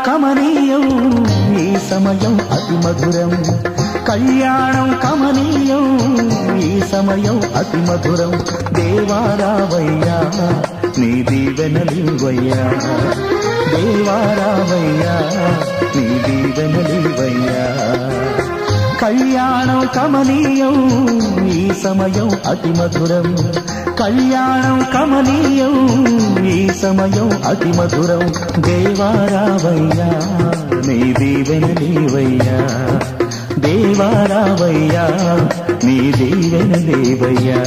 కమనీయం ఈ సమయం అతి మధురం కళ్యాణం కమనీయం ఈ సమయం అతి మధురం దేవారావయ్యా నీ దీవెనలివయ్యా దేవారావయ్యా నీ దీవెనలివయ్యా కళ్యాణం కమనీయం ఈ సమయం అతి మధురం కళ్యాణం కమనీయం ఈ సమయం అతి మధురం దేవారావయ్యా నీ దీవెనలివయ్యా దేవారావయ్యా నీ దీవెనలివయ్యా